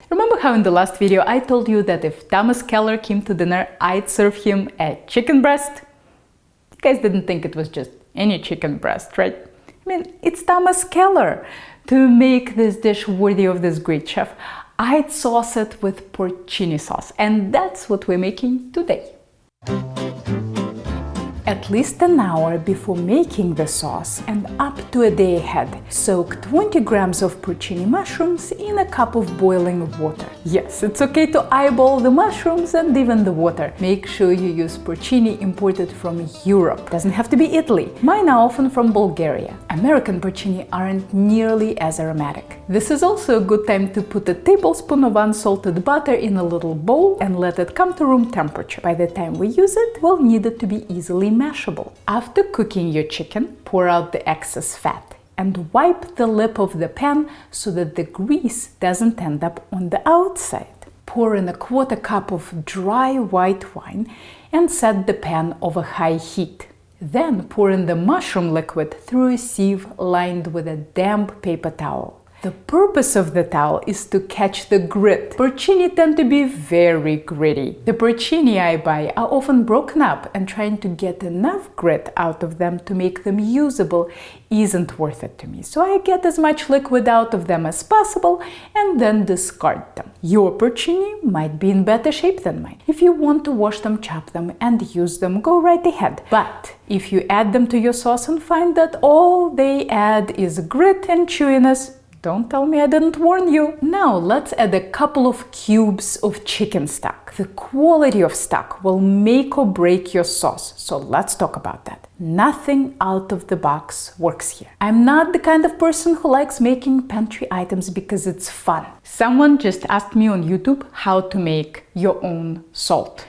Remember how in the last video I told you that if Thomas Keller came to dinner, I'd serve him a chicken breast? You guys didn't think it was just any chicken breast, right? I mean, it's Thomas Keller. To make this dish worthy of this great chef, I'd sauce it with porcini sauce, and that's what we're making today. At least an hour before making the sauce and up to a day ahead, soak 20 grams of porcini mushrooms in a cup of boiling water. Yes, it's okay to eyeball the mushrooms and even the water. Make sure you use porcini imported from Europe. Doesn't have to be Italy. Mine are often from Bulgaria. American porcini aren't nearly as aromatic. This is also a good time to put a tablespoon of unsalted butter in a little bowl and let it come to room temperature. By the time we use it, we'll need it to be easily mashable. After cooking your chicken, pour out the excess fat and wipe the lip of the pan so that the grease doesn't end up on the outside. Pour in a quarter cup of dry white wine and set the pan over high heat. Then pour in the mushroom liquid through a sieve lined with a damp paper towel. The purpose of the towel is to catch the grit. Porcini tend to be very gritty. The porcini I buy are often broken up, and trying to get enough grit out of them to make them usable isn't worth it to me. So I get as much liquid out of them as possible and then discard them. Your porcini might be in better shape than mine. If you want to wash them, chop them and use them, go right ahead. But if you add them to your sauce and find that all they add is grit and chewiness, don't tell me I didn't warn you. Now let's add a couple of cubes of chicken stock. The quality of stock will make or break your sauce, so let's talk about that. Nothing out of the box works here. I'm not the kind of person who likes making pantry items because it's fun. Someone just asked me on YouTube how to make your own salt.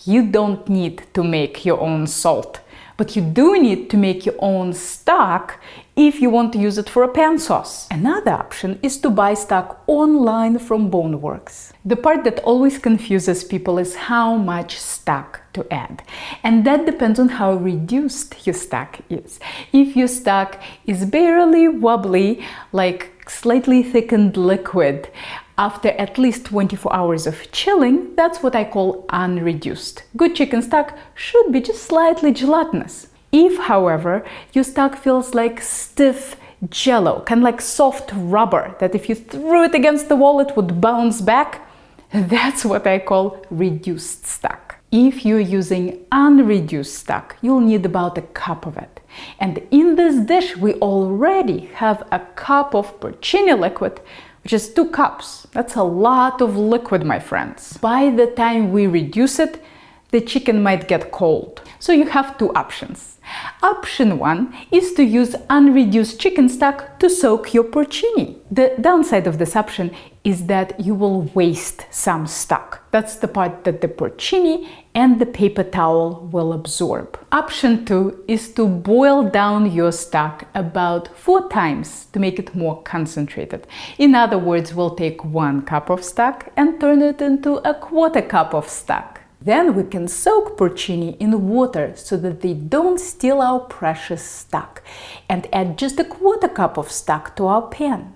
You don't need to make your own salt, but you do need to make your own stock if you want to use it for a pan sauce. Another option is to buy stock online from Boneworks. The part that always confuses people is how much stock to add. And that depends on how reduced your stock is. If your stock is barely wobbly, like slightly thickened liquid, after at least 24 hours of chilling, that's what I call unreduced. Good chicken stock should be just slightly gelatinous. If, however, your stock feels like stiff jello, kind of like soft rubber, that if you threw it against the wall it would bounce back, that's what I call reduced stock. If you're using unreduced stock, you'll need about a cup of it. And in this dish we already have a cup of porcini liquid, which is 2 cups. That's a lot of liquid, my friends. By the time we reduce it, the chicken might get cold. So you have 2 options. Option 1 is to use unreduced chicken stock to soak your porcini. The downside of this option is that you will waste some stock. That's the part that the porcini and the paper towel will absorb. Option 2 is to boil down your stock about 4 times to make it more concentrated. In other words, we'll take 1 cup of stock and turn it into a quarter cup of stock. Then we can soak porcini in water so that they don't steal our precious stock, and add just a quarter cup of stock to our pan.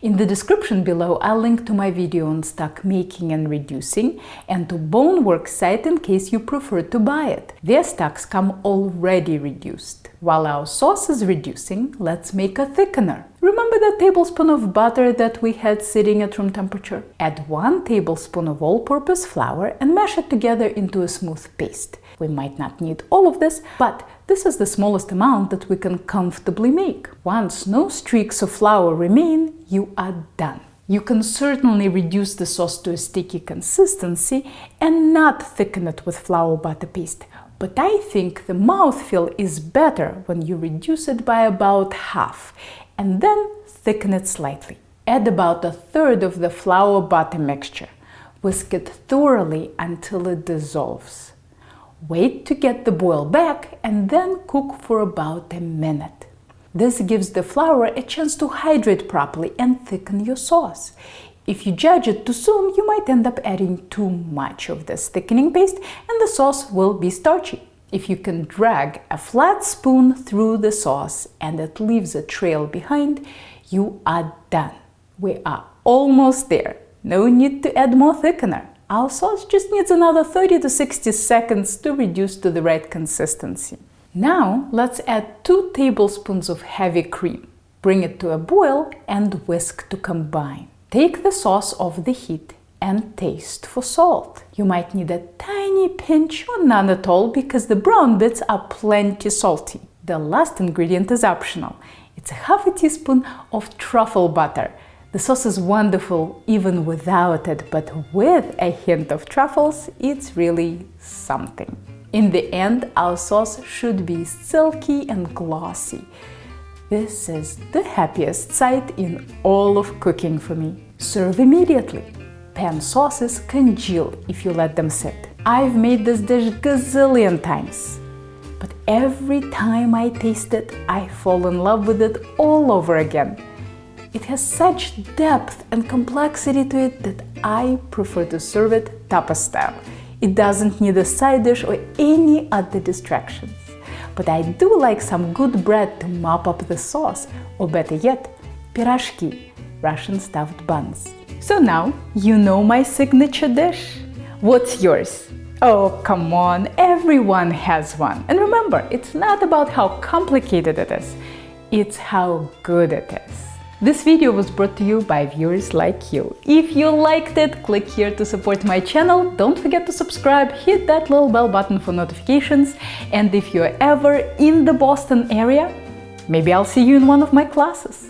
In the description below, I'll link to my video on stock making and reducing, and to Boneworks site in case you prefer to buy it. Their stocks come already reduced. While our sauce is reducing, let's make a thickener. Remember that tablespoon of butter that we had sitting at room temperature? Add 1 tablespoon of all-purpose flour and mash it together into a smooth paste. We might not need all of this, but this is the smallest amount that we can comfortably make. Once no streaks of flour remain, you are done. You can certainly reduce the sauce to a sticky consistency and not thicken it with flour butter paste. But I think the mouthfeel is better when you reduce it by about half and then thicken it slightly. Add about 1/3 of the flour butter mixture. Whisk it thoroughly until it dissolves. Wait to get the boil back and then cook for about a minute. This gives the flour a chance to hydrate properly and thicken your sauce. If you judge it too soon, you might end up adding too much of this thickening paste and the sauce will be starchy. If you can drag a flat spoon through the sauce and it leaves a trail behind, you are done. We are almost there. No need to add more thickener. Our sauce just needs another 30 to 60 seconds to reduce to the right consistency. Now let's add 2 tablespoons of heavy cream. Bring it to a boil and whisk to combine. Take the sauce off the heat and taste for salt. You might need a tiny pinch or none at all because the brown bits are plenty salty. The last ingredient is optional. It's a half a teaspoon of truffle butter. The sauce is wonderful even without it, but with a hint of truffles, it's really something. In the end, our sauce should be silky and glossy. This is the happiest sight in all of cooking for me. Serve immediately. Pan sauces congeal if you let them sit. I've made this dish gazillion times, but every time I taste it, I fall in love with it all over again. It has such depth and complexity to it that I prefer to serve it tapas style. It doesn't need a side dish or any other distractions. But I do like some good bread to mop up the sauce, or better yet, pirashki, Russian stuffed buns. So now you know my signature dish. What's yours? Oh, come on, everyone has one. And remember, it's not about how complicated it is, it's how good it is. This video was brought to you by viewers like you. If you liked it, click here to support my channel. Don't forget to subscribe, hit that little bell button for notifications. And if you're ever in the Boston area, maybe I'll see you in one of my classes.